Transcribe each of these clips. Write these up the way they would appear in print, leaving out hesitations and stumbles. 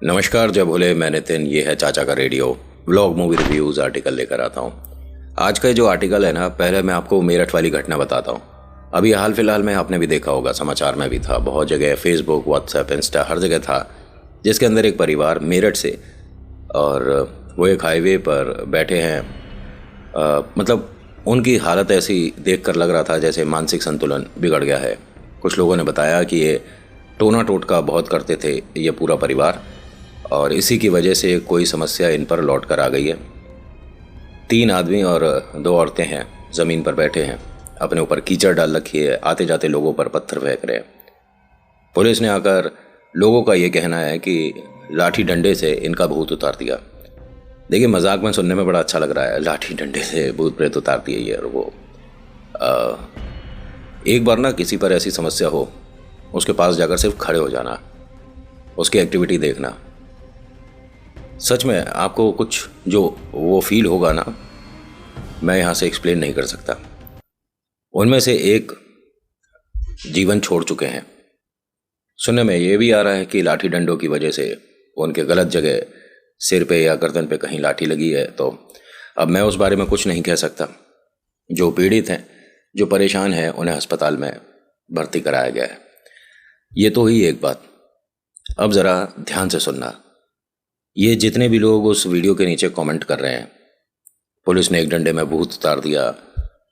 नमस्कार, जब भोले मैं नितिन, ये है चाचा का radio vlog movie reviews article लेकर आता हूँ। आज का जो आर्टिकल है ना, पहले मैं आपको मेरठ वाली घटना बताता हूँ। अभी हाल फिलहाल में आपने भी देखा होगा, समाचार में भी था, बहुत जगह फेसबुक, व्हाट्सएप, इंस्टा, हर जगह था, जिसके अंदर एक परिवार मेरठ से, और वो एक हाईवे पर बैठे हैं। मतलब उनकी हालत ऐसी देख कर लग रहा था जैसे मानसिक संतुलन बिगड़ गया है। कुछ लोगों ने बताया कि ये टोना टोटका बहुत करते थे ये पूरा परिवार, और इसी की वजह से कोई समस्या इन पर लौट कर आ गई है। 3 आदमी और 2 औरतें हैं, ज़मीन पर बैठे हैं, अपने ऊपर कीचड़ डाल रखी है, आते जाते लोगों पर पत्थर फेंक रहे हैं। पुलिस ने आकर, लोगों का ये कहना है कि लाठी डंडे से इनका भूत उतार दिया। देखिए, मजाक में सुनने में बड़ा अच्छा लग रहा है, लाठी डंडे से भूत प्रेत उतार दिए ये और वो। एक बार ना किसी पर ऐसी समस्या हो, उसके पास जाकर सिर्फ खड़े हो जाना, उसकी एक्टिविटी देखना, सच में आपको कुछ जो वो फील होगा ना, मैं यहाँ से एक्सप्लेन नहीं कर सकता। उनमें से एक जीवन छोड़ चुके हैं। सुनने में ये भी आ रहा है कि लाठी डंडों की वजह से उनके गलत जगह सिर पे या गर्दन पे कहीं लाठी लगी है। तो अब मैं उस बारे में कुछ नहीं कह सकता। जो पीड़ित हैं, जो परेशान हैं, उन्हें अस्पताल में भर्ती कराया गया है। ये तो ही एक बात। अब ज़रा ध्यान से सुनना। ये जितने भी लोग उस वीडियो के नीचे कमेंट कर रहे हैं, पुलिस ने एक डंडे में भूत उतार दिया,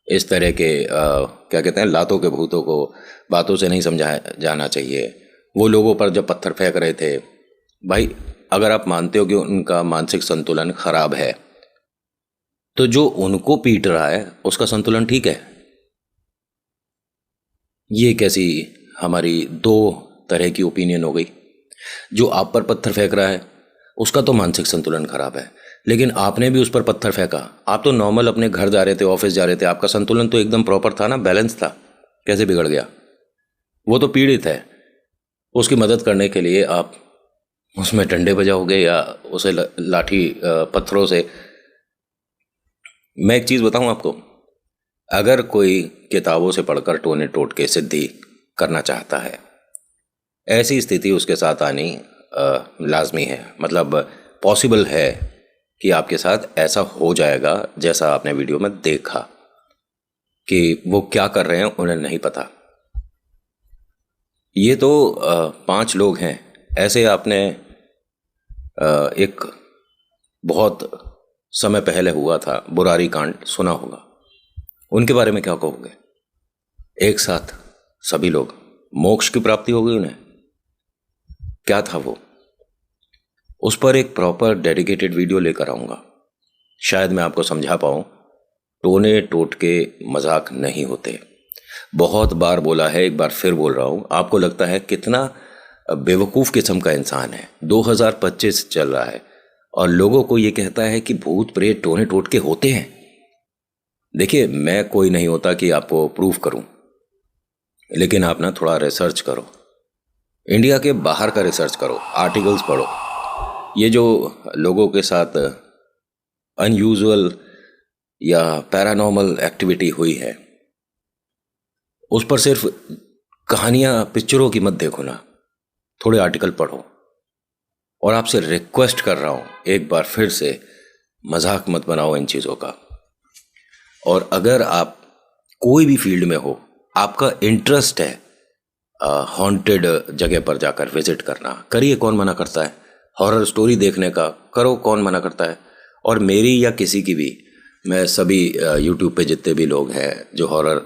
इस तरह के क्या कहते हैं, लातों के भूतों को बातों से नहीं समझाया जाना चाहिए। वो लोगों पर जब पत्थर फेंक रहे थे, भाई अगर आप मानते हो कि उनका मानसिक संतुलन खराब है, तो जो उनको पीट रहा है उसका संतुलन ठीक है। ये कैसी हमारी 2 तरह की ओपिनियन हो गई। जो आप पर पत्थर फेंक रहा है उसका तो मानसिक संतुलन खराब है, लेकिन आपने भी उस पर पत्थर फेंका। आप तो नॉर्मल अपने घर जा रहे थे, ऑफिस जा रहे थे, आपका संतुलन तो एकदम प्रॉपर था ना, बैलेंस था, कैसे बिगड़ गया? वो तो पीड़ित है, उसकी मदद करने के लिए आप उसमें डंडे बजाओगे या उसे लाठी पत्थरों से। मैं एक चीज़ बताऊं आपको, अगर कोई किताबों से पढ़कर टोने टोटके सिद्धि करना चाहता है, ऐसी स्थिति उसके साथ आनी लाजमी है। मतलब पॉसिबल है कि आपके साथ ऐसा हो जाएगा जैसा आपने वीडियो में देखा। कि वो क्या कर रहे हैं उन्हें नहीं पता। ये तो 5 लोग हैं। ऐसे आपने एक बहुत समय पहले हुआ था बुरारी कांड, सुना होगा, उनके बारे में क्या कहोगे? एक साथ सभी लोग, मोक्ष की प्राप्ति हो गई उन्हें। क्या था वो? उस पर एक प्रॉपर डेडिकेटेड वीडियो लेकर आऊँगा, शायद मैं आपको समझा पाऊँ। टोने टोटके मजाक नहीं होते। बहुत बार बोला है, एक बार फिर बोल रहा हूँ। आपको लगता है कितना बेवकूफ़ किस्म का इंसान है। 2025 चल रहा है और लोगों को ये कहता है कि भूत प्रेत टोने टोटके होते हैं। देखिए, मैं कोई नहीं होता कि आपको प्रूफ करूं, लेकिन आप ना थोड़ा रिसर्च करो, इंडिया के बाहर का रिसर्च करो, आर्टिकल्स पढ़ो। ये जो लोगों के साथ अनयूजुअल या पैरानॉर्मल एक्टिविटी हुई है, उस पर सिर्फ कहानियां, पिक्चरों की मत देखो ना, थोड़े आर्टिकल पढ़ो। और आपसे रिक्वेस्ट कर रहा हूं, एक बार फिर से मजाक मत बनाओ इन चीज़ों का। और अगर आप कोई भी फील्ड में हो, आपका इंटरेस्ट है हॉन्टेड जगह पर जाकर विजिट करना, करिए, कौन मना करता है? हॉरर स्टोरी देखने का करो, कौन मना करता है? और मेरी या किसी की भी, मैं सभी यूट्यूब पे जितने भी लोग हैं जो हॉरर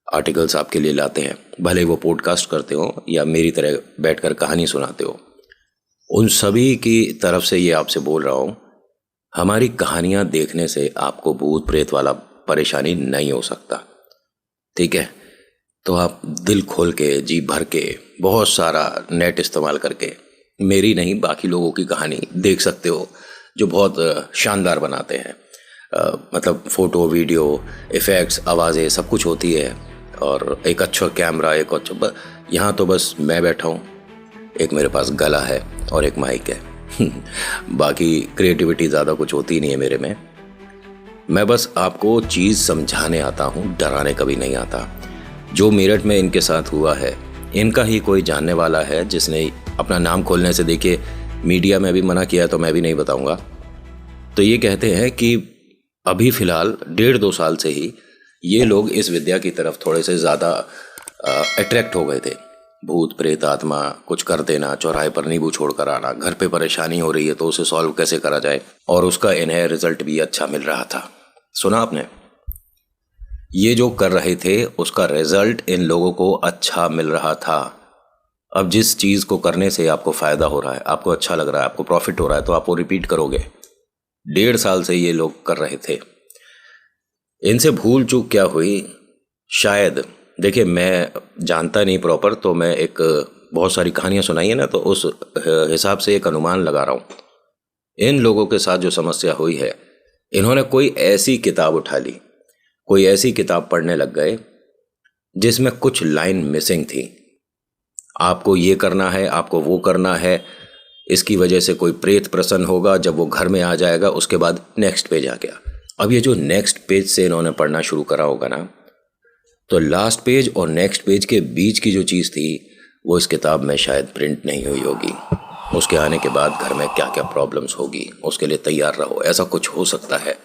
आर्टिकल्स आपके लिए लाते हैं, भले वो पॉडकास्ट करते हो या मेरी तरह बैठकर कहानी सुनाते हो, उन सभी की तरफ से ये आपसे बोल रहा हूँ, हमारी कहानियाँ देखने से आपको भूत प्रेत वाला परेशानी नहीं हो सकता, ठीक है? तो आप दिल खोल के, जी भर के, बहुत सारा नेट इस्तेमाल करके मेरी नहीं, बाकी लोगों की कहानी देख सकते हो, जो बहुत शानदार बनाते हैं। मतलब फ़ोटो, वीडियो, इफ़ेक्ट्स, आवाज़ें, सब कुछ होती है, और एक अच्छा कैमरा, एक अच्छा, यहाँ तो बस मैं बैठा हूँ, एक मेरे पास गला है और एक माइक है। बाकी क्रिएटिविटी ज़्यादा कुछ होती नहीं है मेरे में। मैं बस आपको चीज़ समझाने आता हूँ, डराने कभी नहीं आता। जो मेरठ में इनके साथ हुआ है, इनका ही कोई जानने वाला है जिसने अपना नाम खोलने से, देखिए मीडिया में भी मना किया है तो मैं भी नहीं बताऊंगा। तो ये कहते हैं कि अभी फ़िलहाल 1.5-2 साल से ही ये लोग इस विद्या की तरफ थोड़े से ज़्यादा अट्रैक्ट हो गए थे। भूत प्रेत आत्मा कुछ कर देना, चौराहे पर नींबू छोड़ कर आना, घर पे परेशानी हो रही है तो उसे सॉल्व कैसे करा जाए, और उसका इन्हें रिजल्ट भी अच्छा मिल रहा था। सुना आपने? ये जो कर रहे थे उसका रिजल्ट इन लोगों को अच्छा मिल रहा था। अब जिस चीज़ को करने से आपको फ़ायदा हो रहा है, आपको अच्छा लग रहा है, आपको प्रॉफिट हो रहा है, तो आप वो रिपीट करोगे। 1.5 साल से ये लोग कर रहे थे। इनसे भूल चूक क्या हुई शायद, देखिए मैं जानता नहीं प्रॉपर, तो मैं एक बहुत सारी कहानियाँ सुनाई है ना, तो उस हिसाब से एक अनुमान लगा रहा हूँ। इन लोगों के साथ जो समस्या हुई है, इन्होंने कोई ऐसी किताब उठा ली, कोई ऐसी किताब पढ़ने लग गए जिसमें कुछ लाइन मिसिंग थी। आपको ये करना है, आपको वो करना है, इसकी वजह से कोई प्रेत प्रसन्न होगा, जब वो घर में आ जाएगा उसके बाद नेक्स्ट पेज आ गया। अब ये जो नेक्स्ट पेज से इन्होंने पढ़ना शुरू करा होगा ना, तो लास्ट पेज और नेक्स्ट पेज के बीच की जो चीज़ थी वो इस किताब में शायद प्रिंट नहीं हुई होगी। उसके आने के बाद घर में क्या क्या प्रॉब्लम्स होगी, उसके लिए तैयार रहो। ऐसा कुछ हो सकता है।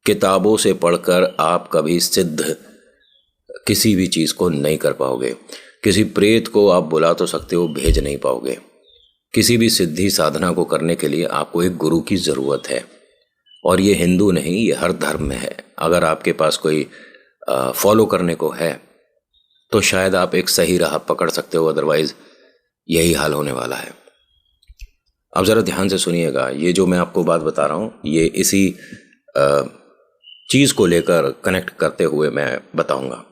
किताबों से पढ़कर आप कभी सिद्ध किसी भी चीज़ को नहीं कर पाओगे। किसी प्रेत को आप बुला तो सकते हो, भेज नहीं पाओगे। किसी भी सिद्धि साधना को करने के लिए आपको एक गुरु की ज़रूरत है, और ये हिंदू नहीं, ये हर धर्म में है। अगर आपके पास कोई फॉलो करने को है तो शायद आप एक सही राह पकड़ सकते हो, अदरवाइज यही हाल होने वाला है। अब ज़रा ध्यान से सुनिएगा, ये जो मैं आपको बात बता रहा हूँ ये इसी चीज़ को लेकर कनेक्ट करते हुए मैं बताऊँगा।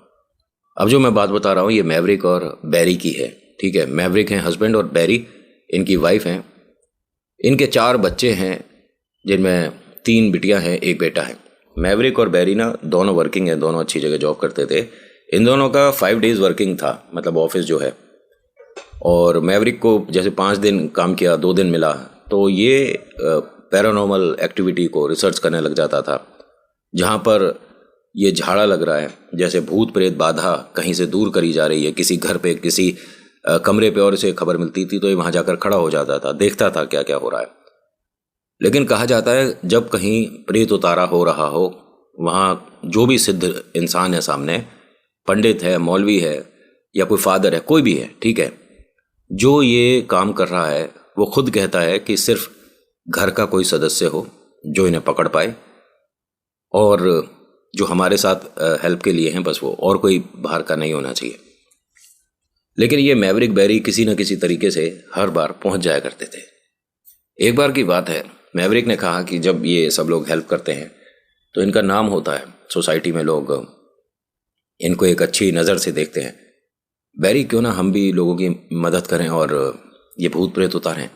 अब जो मैं बात बता रहा हूँ ये मैवरिक और बैरी की है, ठीक है। मैवरिक हैं हस्बैंड और बैरी इनकी वाइफ हैं। इनके 4 बच्चे हैं, जिनमें 3 बिटियाँ हैं, 1 बेटा है। मैवरिक और बैरी ना दोनों वर्किंग हैं, दोनों अच्छी जगह जॉब करते थे। इन दोनों का 5 डेज़ वर्किंग था, मतलब ऑफिस जो है। और मैवरिक को जैसे 5 दिन काम किया, 2 दिन मिला, तो ये पैरानॉर्मल एक्टिविटी को रिसर्च करने लग जाता था। जहाँ पर ये झाड़ा लग रहा है, जैसे भूत प्रेत बाधा कहीं से दूर करी जा रही है, किसी घर पे, किसी कमरे पे, और इसे खबर मिलती थी तो ये वहाँ जाकर खड़ा हो जाता था, देखता था क्या क्या हो रहा है। लेकिन कहा जाता है जब कहीं प्रेत उतारा हो रहा हो, वहाँ जो भी सिद्ध इंसान है सामने, पंडित है, मौलवी है, या कोई फादर है, कोई भी है, ठीक है, जो ये काम कर रहा है वो खुद कहता है कि सिर्फ घर का कोई सदस्य हो जो इन्हें पकड़ पाए, और जो हमारे साथ हेल्प के लिए हैं बस वो, और कोई बाहर का नहीं होना चाहिए। लेकिन ये मैवरिक बैरी किसी न किसी तरीके से हर बार पहुंच जाया करते थे। एक बार की बात है, मैवरिक ने कहा कि जब ये सब लोग हेल्प करते हैं तो इनका नाम होता है, सोसाइटी में लोग इनको एक अच्छी नज़र से देखते हैं। बैरी, क्यों ना हम भी लोगों की मदद करें और ये भूत प्रेत उतारें।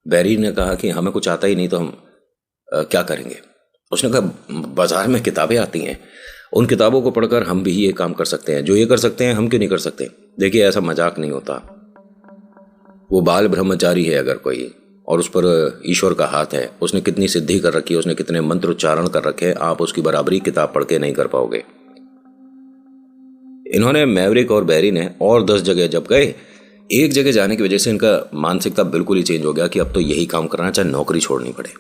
बैरी ने कहा कि हमें कुछ आता ही नहीं तो हम क्या करेंगे। उसने कहा बाज़ार में किताबें आती हैं, उन किताबों को पढ़कर हम भी ये काम कर सकते हैं, जो ये कर सकते हैं हम क्यों नहीं कर सकते। देखिए ऐसा मजाक नहीं होता। वो बाल ब्रह्मचारी है अगर कोई, और उस पर ईश्वर का हाथ है, उसने कितनी सिद्धि कर रखी है, उसने कितने मंत्र उच्चारण कर रखे हैं, आप उसकी बराबरी किताब पढ़ के नहीं कर पाओगे। इन्होंने, मैवरिक और बैरी ने, और 10 जगह जब गए, एक जगह जाने की वजह से इनका मानसिकता बिल्कुल ही चेंज हो गया कि अब तो यही काम करना, चाहे नौकरी छोड़नी पड़े।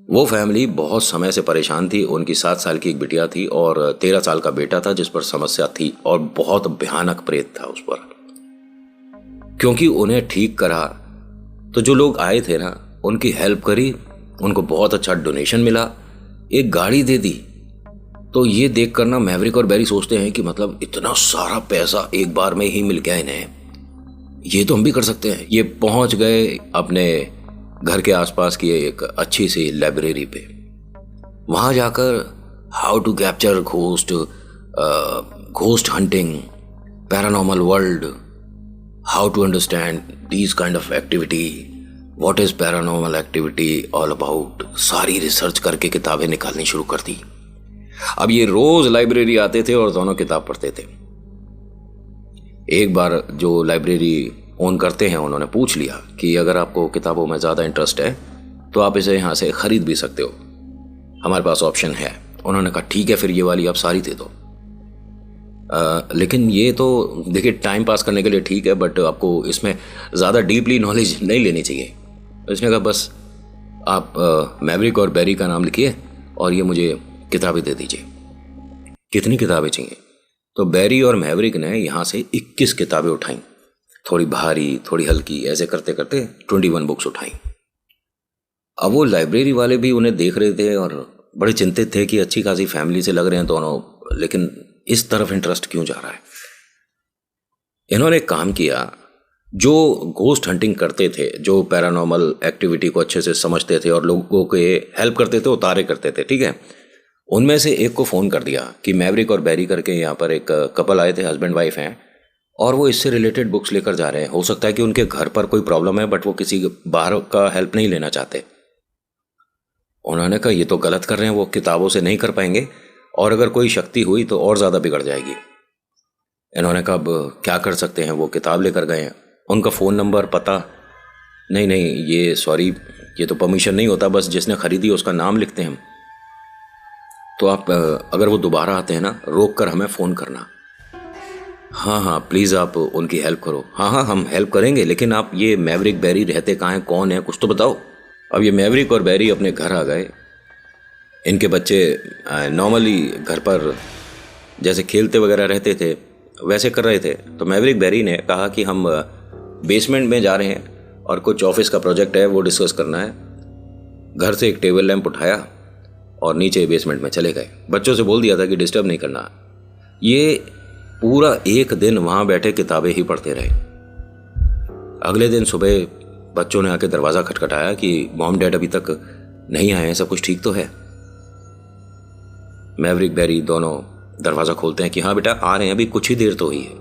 वो फैमिली बहुत समय से परेशान थी। उनकी 7 साल की एक बिटिया थी और 13 साल का बेटा था जिस पर समस्या थी, और बहुत भयानक प्रेत था उस पर। क्योंकि उन्हें ठीक करा तो जो लोग आए थे ना, उनकी हेल्प करी, उनको बहुत अच्छा डोनेशन मिला, एक गाड़ी दे दी। तो ये देख कर ना मैवरिक और बैरी सोचते हैं कि मतलब इतना सारा पैसा एक बार में ही मिल गया इन्हें, ये तो हम भी कर सकते हैं। ये पहुंच गए अपने घर के आसपास की एक अच्छी सी लाइब्रेरी पे। वहां जाकर how to capture ghost, ghost hunting, paranormal world, how to understand these kind of activity, what is paranormal activity all about, सारी रिसर्च करके किताबें निकालनी शुरू कर दी। अब ये रोज लाइब्रेरी आते थे और दोनों किताब पढ़ते थे। एक बार जो लाइब्रेरी ओन करते हैं उन्होंने पूछ लिया कि अगर आपको किताबों में ज़्यादा इंटरेस्ट है तो आप इसे यहाँ से ख़रीद भी सकते हो, हमारे पास ऑप्शन है। उन्होंने कहा ठीक है, फिर ये वाली आप सारी दे दो। लेकिन ये तो देखिए टाइम पास करने के लिए ठीक है, बट आपको इसमें ज़्यादा डीपली नॉलेज नहीं लेनी चाहिए। उसने कहा बस आप मैवरिक और बैरी का नाम लिखिए और ये मुझे किताबें दे दीजिए। कितनी किताबें चाहिए? तो बैरी और मैवरिक ने यहाँ से 21 किताबें उठाई, थोड़ी भारी थोड़ी हल्की, ऐसे करते करते 21 बुक्स उठाई। अब वो लाइब्रेरी वाले भी उन्हें देख रहे थे और बड़े चिंतित थे कि अच्छी खासी फैमिली से लग रहे हैं दोनों, लेकिन इस तरफ इंटरेस्ट क्यों जा रहा है। इन्होंने एक काम किया, जो घोस्ट हंटिंग करते थे, जो पैरानॉर्मल एक्टिविटी को अच्छे से समझते थे और लोगों के हेल्प करते थे, उतारे करते थे, ठीक है, उनमें से एक को फ़ोन कर दिया कि मैवरिक और बैरी करके यहाँ पर एक कपल आए थे, हस्बैंड वाइफ हैं, और वो इससे रिलेटेड बुक्स लेकर जा रहे हैं। हो सकता है कि उनके घर पर कोई प्रॉब्लम है, बट वो किसी बाहर का हेल्प नहीं लेना चाहते। उन्होंने कहा ये तो गलत कर रहे हैं, वो किताबों से नहीं कर पाएंगे और अगर कोई शक्ति हुई तो और ज़्यादा बिगड़ जाएगी। इन्होंने कहा अब क्या कर सकते हैं, वो किताब लेकर गए हैं। उनका फ़ोन नंबर, पता, नहीं ये सॉरी, ये तो परमिशन नहीं होता, बस जिसने ख़रीदी उसका नाम लिखते हैं हम। तो आप अगर वो दोबारा आते हैं ना, रोक कर हमें फ़ोन करना। हाँ प्लीज़ आप उनकी हेल्प करो। हाँ हम हेल्प करेंगे, लेकिन आप ये मैवरिक बैरी रहते कहाँ हैं, कौन है, कुछ तो बताओ। अब ये मैवरिक और बैरी अपने घर आ गए। इनके बच्चे नॉर्मली घर पर जैसे खेलते वगैरह रहते थे वैसे कर रहे थे। तो मैवरिक बैरी ने कहा कि हम बेसमेंट में जा रहे हैं और कुछ ऑफिस का प्रोजेक्ट है, वो डिस्कस करना है। घर से एक टेबल लैंप उठाया और नीचे बेसमेंट में चले गए। बच्चों से बोल दिया था कि डिस्टर्ब नहीं करना। ये पूरा एक दिन वहाँ बैठे किताबें ही पढ़ते रहे। अगले दिन सुबह बच्चों ने आके दरवाज़ा खटखटाया कि मॉम डैड अभी तक नहीं आए हैं, सब कुछ ठीक तो है। मैवरिक बैरी दोनों दरवाज़ा खोलते हैं कि हाँ बेटा आ रहे हैं, अभी कुछ ही देर तो हुई है।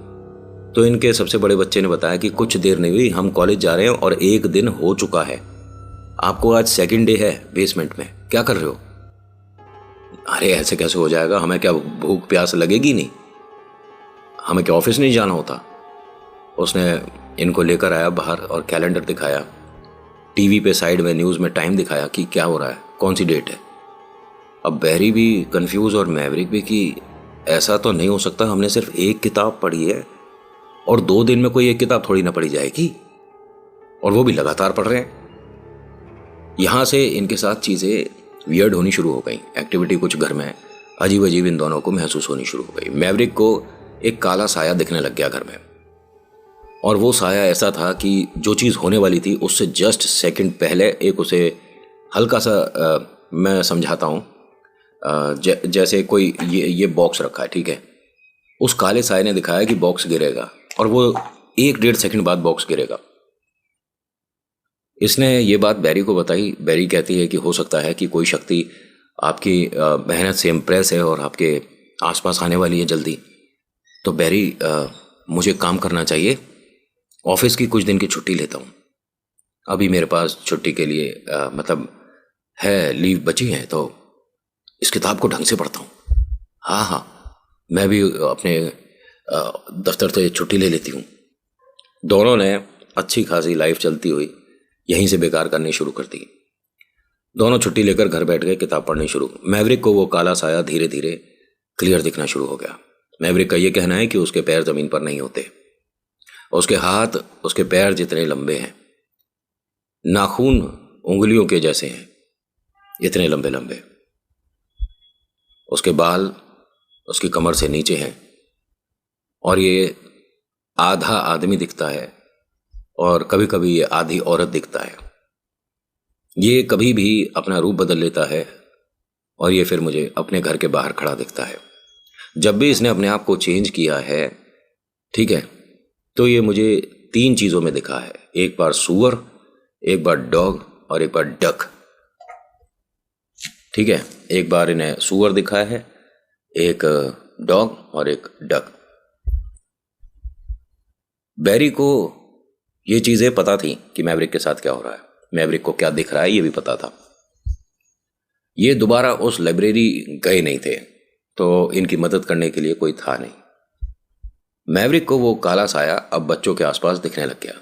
तो इनके सबसे बड़े बच्चे ने बताया कि कुछ देर नहीं हुई, हम कॉलेज जा रहे हैं और एक दिन हो चुका है। आपको आज सेकंड डे है बेसमेंट में, क्या कर रहे हो? अरे ऐसे कैसे हो जाएगा, हमें क्या भूख प्यास लगेगी नहीं, हमें क्या ऑफिस नहीं जाना होता। उसने इनको लेकर आया बाहर और कैलेंडर दिखाया, टीवी पे साइड में न्यूज़ में टाइम दिखाया कि क्या हो रहा है, कौन सी डेट है। अब बैरी भी कंफ्यूज और मैवरिक भी कि ऐसा तो नहीं हो सकता, हमने सिर्फ एक किताब पढ़ी है और 2 दिन में कोई एक किताब थोड़ी ना पढ़ी जाएगी, और वो भी लगातार पढ़ रहे हैं। यहाँ से इनके साथ चीज़ें वियर्ड होनी शुरू हो गई। एक्टिविटी कुछ घर में अजीब अजीब इन दोनों को महसूस होनी शुरू हो गई। मैवरिक को एक काला साया दिखने लग गया घर में, और वो साया ऐसा था कि जो चीज़ होने वाली थी उससे जस्ट सेकंड पहले एक उसे हल्का सा मैं समझाता हूँ, जैसे कोई ये बॉक्स रखा है, ठीक है, उस काले साये ने दिखाया कि बॉक्स गिरेगा और वो 1-1.5 सेकंड बाद बॉक्स गिरेगा। इसने ये बात बैरी को बताई। बैरी कहती है कि हो सकता है कि कोई शक्ति आपकी मेहनत से इम्प्रेस है और आपके आसपास आने वाली है जल्दी। तो बैरी मुझे काम करना चाहिए, ऑफिस की कुछ दिन की छुट्टी लेता हूँ। अभी मेरे पास छुट्टी के लिए मतलब है, लीव बची है, तो इस किताब को ढंग से पढ़ता हूँ। हाँ मैं भी अपने दफ्तर से छुट्टी ले लेती हूँ। दोनों ने अच्छी खासी लाइफ चलती हुई यहीं से बेकार करनी शुरू कर दी। दोनों छुट्टी लेकर घर बैठ गए, किताब पढ़नी शुरू। मैवरिक को वो काला साया धीरे धीरे क्लियर दिखना शुरू हो गया। मैवरिक का ये कहना है कि उसके पैर ज़मीन पर नहीं होते, उसके हाथ उसके पैर जितने लंबे हैं, नाखून उंगलियों के जैसे हैं, इतने लंबे लंबे। उसके बाल उसकी कमर से नीचे हैं और ये आधा आदमी दिखता है और कभी कभी ये आधी औरत दिखता है। ये कभी भी अपना रूप बदल लेता है और ये फिर मुझे अपने घर के बाहर खड़ा दिखता है। जब भी इसने अपने आप को चेंज किया है, ठीक है, तो ये मुझे 3 चीज़ों में दिखा है। एक बार सूअर, एक बार डॉग और एक बार डक। ठीक है, एक बार इन्हें सूअर दिखा है, एक डॉग और एक डक। बैरी को ये चीज़ें पता थी कि मैवरिक के साथ क्या हो रहा है, मैवरिक को क्या दिख रहा है ये भी पता था। ये दोबारा उस लाइब्रेरी गए नहीं थे, तो इनकी मदद करने के लिए कोई था नहीं। मैवरिक को वो काला साया अब बच्चों के आसपास दिखने लग गया।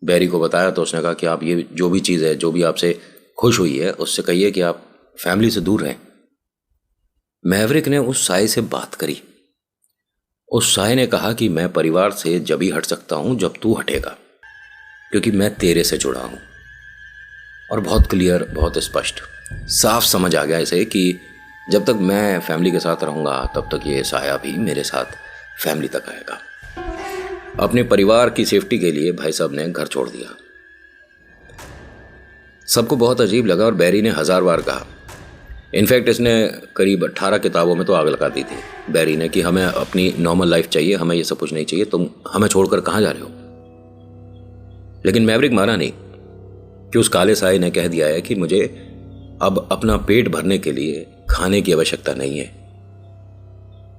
बैरी को बताया तो उसने कहा कि आप ये जो भी चीज़ है, जो भी आपसे खुश हुई है, उससे कहिए कि आप फैमिली से दूर रहें। मैवरिक ने उस साये से बात करी। उस साये ने कहा कि मैं परिवार से जब ही हट सकता हूं जब तू हटेगा, क्योंकि मैं तेरे से जुड़ा हूं। और बहुत क्लियर, बहुत स्पष्ट, साफ समझ आ गया इसे कि जब तक मैं फैमिली के साथ रहूँगा तब तक ये साया भी मेरे साथ फैमिली तक आएगा। अपने परिवार की सेफ्टी के लिए भाई साहब ने घर छोड़ दिया। सबको बहुत अजीब लगा और बैरी ने 1000 बार कहा, इनफैक्ट इसने करीब 18 किताबों में तो आग लगा दी थी बैरी ने, कि हमें अपनी नॉर्मल लाइफ चाहिए, हमें ये सब कुछ नहीं चाहिए, तुम हमें छोड़कर कहाँ जा रहे हो। लेकिन मैवरिक माना नहीं कि उस काले साए ने कह दिया है कि मुझे अब अपना पेट भरने के लिए खाने की आवश्यकता नहीं है।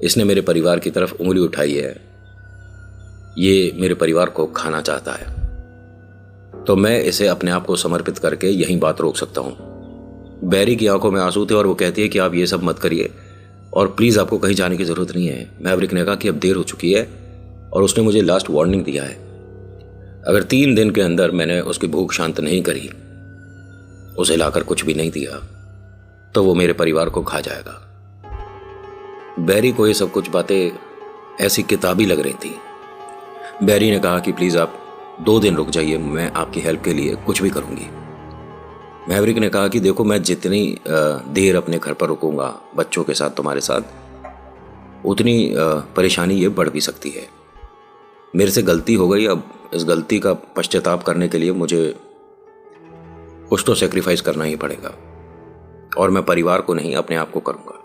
इसने मेरे परिवार की तरफ उंगली उठाई है, ये मेरे परिवार को खाना चाहता है, तो मैं इसे अपने आप को समर्पित करके यहीं बात रोक सकता हूं। बैरी की आंखों में आंसू थे और वो कहती है कि आप ये सब मत करिए और प्लीज़ आपको कहीं जाने की ज़रूरत नहीं है। मैवरिक ने कहा कि अब देर हो चुकी है और उसने मुझे लास्ट वार्निंग दिया है, अगर 3 दिन के अंदर मैंने उसकी भूख शांत नहीं करी, उसे लाकर कुछ भी नहीं दिया, तो वो मेरे परिवार को खा जाएगा। बैरी को ये सब कुछ बातें ऐसी किताबी लग रही थी। बैरी ने कहा कि प्लीज़ आप 2 दिन रुक जाइए, मैं आपकी हेल्प के लिए कुछ भी करूँगी। मैवरिक ने कहा कि देखो, मैं जितनी देर अपने घर पर रुकूंगा बच्चों के साथ, तुम्हारे साथ, उतनी परेशानी ये बढ़ भी सकती है। मेरे से गलती हो गई, अब इस गलती का पश्चाताप करने के लिए मुझे कुछ तो सेक्रीफाइस करना ही पड़ेगा और मैं परिवार को नहीं, अपने आप को करूँगा।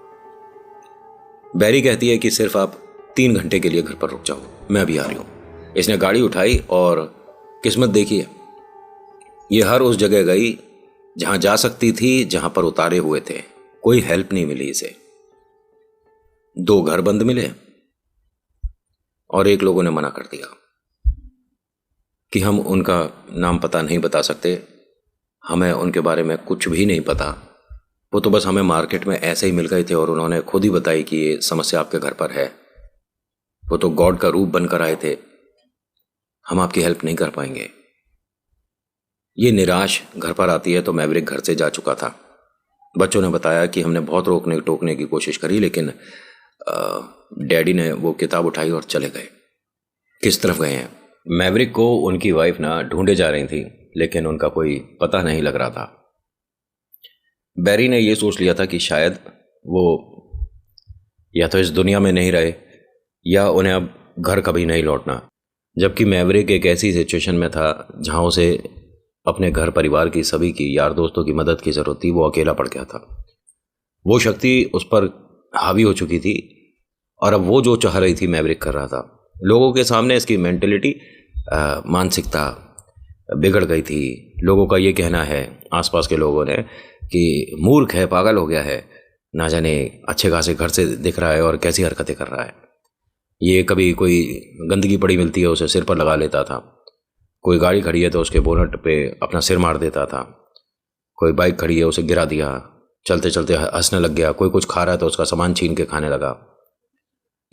बैरी कहती है कि सिर्फ आप 3 घंटे के लिए घर पर रुक जाओ, मैं अभी आ रही हूँ। इसने गाड़ी उठाई और किस्मत देखी है, ये हर उस जगह गई जहां जा सकती थी, जहां पर उतारे हुए थे। कोई हेल्प नहीं मिली इसे। 2 घर बंद मिले और एक लोगों ने मना कर दिया कि हम उनका नाम पता नहीं बता सकते, हमें उनके बारे में कुछ भी नहीं पता, वो तो बस हमें मार्केट में ऐसे ही मिल गए थे और उन्होंने खुद ही बताई कि ये समस्या आपके घर पर है, वो तो गॉड का रूप बनकर आए थे, हम आपकी हेल्प नहीं कर पाएंगे। ये निराश घर पर आती है तो मैवरिक घर से जा चुका था। बच्चों ने बताया कि हमने बहुत रोकने टोकने की कोशिश करी, लेकिन डैडी ने वो किताब उठाई और चले गए। किस तरफ गए हैं? मैवरिक को उनकी वाइफ ना ढूंढे जा रही थी, लेकिन उनका कोई पता नहीं लग रहा था। बैरी ने ये सोच लिया था कि शायद वो या तो इस दुनिया में नहीं रहे या उन्हें अब घर कभी नहीं लौटना, जबकि मैवरिक एक ऐसी सिचुएशन में था जहां उसे अपने घर परिवार की, सभी की, यार दोस्तों की मदद की ज़रूरत थी। वो अकेला पड़ गया था, वो शक्ति उस पर हावी हो चुकी थी और अब वो जो चाह रही थी मैवरिक कर रहा था। लोगों के सामने इसकी मेंटलिटी, मानसिकता बिगड़ गई थी। लोगों का ये कहना है, आसपास के लोगों ने, कि मूर्ख है, पागल हो गया है, ना जाने अच्छे खासे घर से दिख रहा है और कैसी हरकतें कर रहा है। ये कभी कोई गंदगी पड़ी मिलती है उसे सिर पर लगा लेता था, कोई गाड़ी खड़ी है तो उसके बोनट पे अपना सिर मार देता था, कोई बाइक खड़ी है उसे गिरा दिया, चलते चलते हंसने लग गया, कोई कुछ खा रहा है तो उसका सामान छीन के खाने लगा।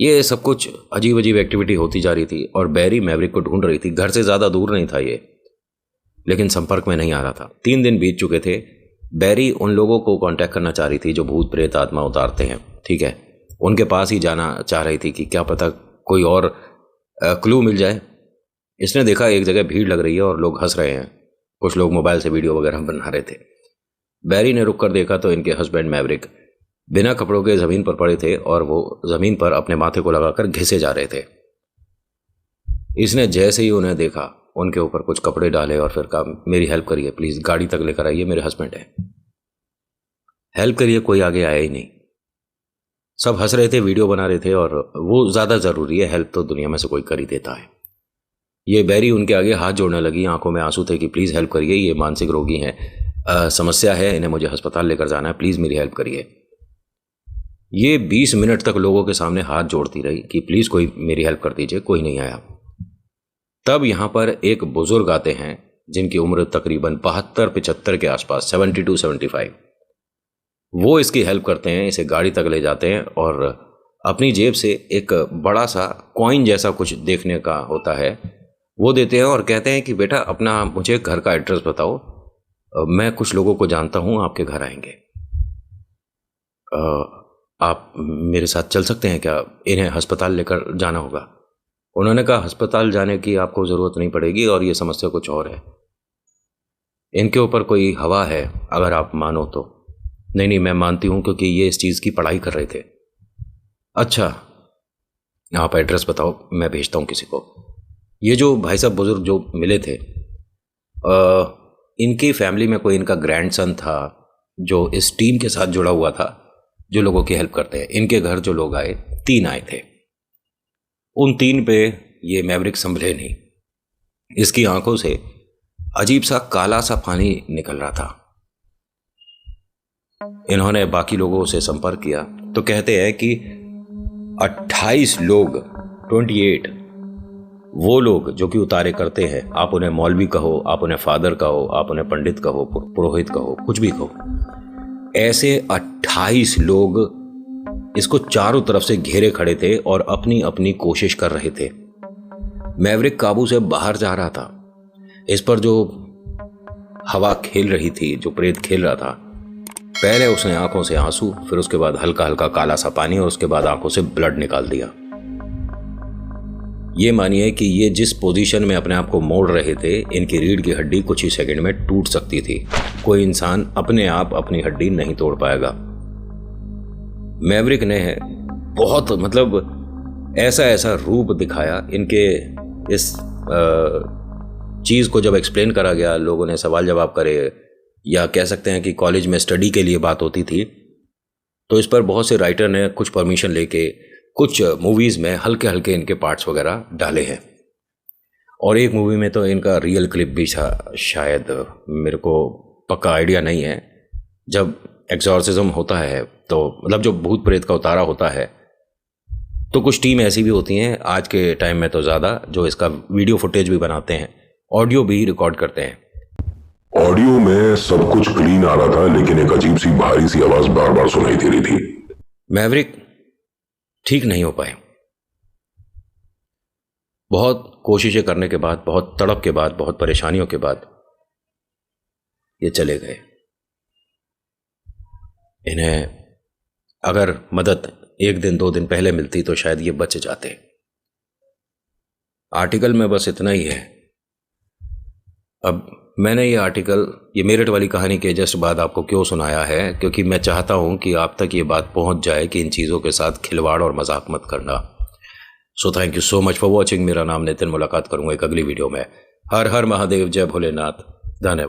ये सब कुछ अजीब अजीब एक्टिविटी होती जा रही थी और बैरी मैवरिक को ढूंढ रही थी। घर से ज़्यादा दूर नहीं था ये, लेकिन संपर्क में नहीं आ रहा था। 3 दिन बीत चुके थे। बैरी उन लोगों को कांटेक्ट करना चाह रही थी जो भूत प्रेत आत्मा उतारते हैं, ठीक है, उनके पास ही जाना चाह रही थी कि क्या पता कोई और क्लू मिल जाए। इसने देखा एक जगह भीड़ लग रही है और लोग हंस रहे हैं, कुछ लोग मोबाइल से वीडियो वगैरह बना रहे थे। बैरी ने रुक कर देखा तो इनके हस्बैंड मैवरिक बिना कपड़ों के ज़मीन पर पड़े थे और वो ज़मीन पर अपने माथे को लगाकर घिसे जा रहे थे। इसने जैसे ही उन्हें देखा, उनके ऊपर कुछ कपड़े डाले और फिर कहा, मेरी हेल्प करिए प्लीज़, गाड़ी तक लेकर आइए, मेरे हस्बैंड है, हेल्प करिए। कोई आगे आया ही नहीं, सब हंस रहे थे, वीडियो बना रहे थे और वो ज़्यादा ज़रूरी है, हेल्प तो दुनिया में से कोई कर ही देता है। ये बैरी उनके आगे हाथ जोड़ने लगी, आंखों में आंसू थे कि प्लीज़ हेल्प करिए, ये मानसिक रोगी हैं, समस्या है, इन्हें मुझे अस्पताल लेकर जाना है, प्लीज़ मेरी हेल्प करिए। ये 20 मिनट तक लोगों के सामने हाथ जोड़ती रही कि प्लीज़ कोई मेरी हेल्प कर दीजिए, कोई नहीं आया। तब यहाँ पर एक बुजुर्ग आते हैं जिनकी उम्र तकरीबन 72-75 के आसपास, 72-75। वो इसकी हेल्प करते हैं, इसे गाड़ी तक ले जाते हैं और अपनी जेब से एक बड़ा सा कॉइन जैसा कुछ देखने का होता है वो देते हैं और कहते हैं कि बेटा अपना मुझे घर का एड्रेस बताओ, मैं कुछ लोगों को जानता हूँ, आपके घर आएंगे, आप मेरे साथ चल सकते हैं क्या, इन्हें अस्पताल लेकर जाना होगा। उन्होंने कहा अस्पताल जाने की आपको ज़रूरत नहीं पड़ेगी और ये समस्या कुछ और है। इनके ऊपर कोई हवा है अगर आप मानो तो। नहीं, मैं मानती हूँ क्योंकि ये इस चीज़ की पढ़ाई कर रहे थे। अच्छा, आप एड्रेस बताओ, मैं भेजता हूँ किसी को। ये जो भाई साहब बुजुर्ग जो मिले थे, इनकी फैमिली में कोई इनका ग्रैंडसन था जो इस टीम के साथ जुड़ा हुआ था, जो लोगों की हेल्प करते हैं। इनके घर जो लोग आए, 3 आए थे। उन 3 पे ये मैवरिक संभले नहीं। इसकी आंखों से अजीब सा काला सा पानी निकल रहा था। इन्होंने बाकी लोगों से संपर्क किया तो कहते हैं कि 28 लोग, 28 वो लोग जो कि उतारे करते हैं, आप उन्हें मौलवी कहो, आप उन्हें फादर कहो, आप उन्हें पंडित कहो, पुरोहित कहो, कुछ भी कहो, ऐसे 28 लोग इसको चारों तरफ से घेरे खड़े थे और अपनी अपनी कोशिश कर रहे थे। मैवरिक काबू से बाहर जा रहा था। इस पर जो हवा खेल रही थी, जो प्रेत खेल रहा था, पहले उसने आंखों से आंसू, फिर उसके बाद हल्का हल्का काला सा पानी और उसके बाद आंखों से ब्लड निकाल दिया। ये मानिए कि ये जिस पोजीशन में अपने आप को मोड़ रहे थे, इनकी रीढ़ की हड्डी कुछ ही सेकंड में टूट सकती थी। कोई इंसान अपने आप अपनी हड्डी नहीं तोड़ पाएगा। मैवरिक ने बहुत ऐसा ऐसा रूप दिखाया। इनके इस चीज़ को जब एक्सप्लेन करा गया, लोगों ने सवाल जवाब करे, या कह सकते हैं कि कॉलेज में स्टडी के लिए बात होती थी, तो इस पर बहुत से राइटर ने कुछ परमिशन लेके कुछ मूवीज़ में हल्के हल्के इनके पार्ट्स वगैरह डाले हैं। और एक मूवी में तो इनका रियल क्लिप भी था, शायद, मेरे को पक्का आइडिया नहीं है। जब एक्सॉर्सिज्म होता है तो जो भूत प्रेत का उतारा होता है, तो कुछ टीम ऐसी भी होती हैं आज के टाइम में तो ज़्यादा, जो इसका वीडियो फुटेज भी बनाते हैं, ऑडियो भी रिकॉर्ड करते हैं। ऑडियो में सब कुछ क्लीन आ रहा था, लेकिन एक अजीब सी भारी सी आवाज बार बार सुनाई दे रही थी। मैवरिक ठीक नहीं हो पाए। बहुत कोशिशें करने के बाद, बहुत तड़प के बाद, बहुत परेशानियों के बाद ये चले गए। इन्हें अगर मदद 1 दिन 2 दिन पहले मिलती तो शायद ये बच जाते। आर्टिकल में बस इतना ही है। अब मैंने ये आर्टिकल, ये मेरठ वाली कहानी के जस्ट बाद आपको क्यों सुनाया है, क्योंकि मैं चाहता हूं कि आप तक ये बात पहुंच जाए कि इन चीज़ों के साथ खिलवाड़ और मजाक मत करना। So thank you so much for watching. मेरा नाम नितिन। मुलाकात करूंगा एक अगली वीडियो में। हर हर महादेव, जय भोलेनाथ, धन्यवाद।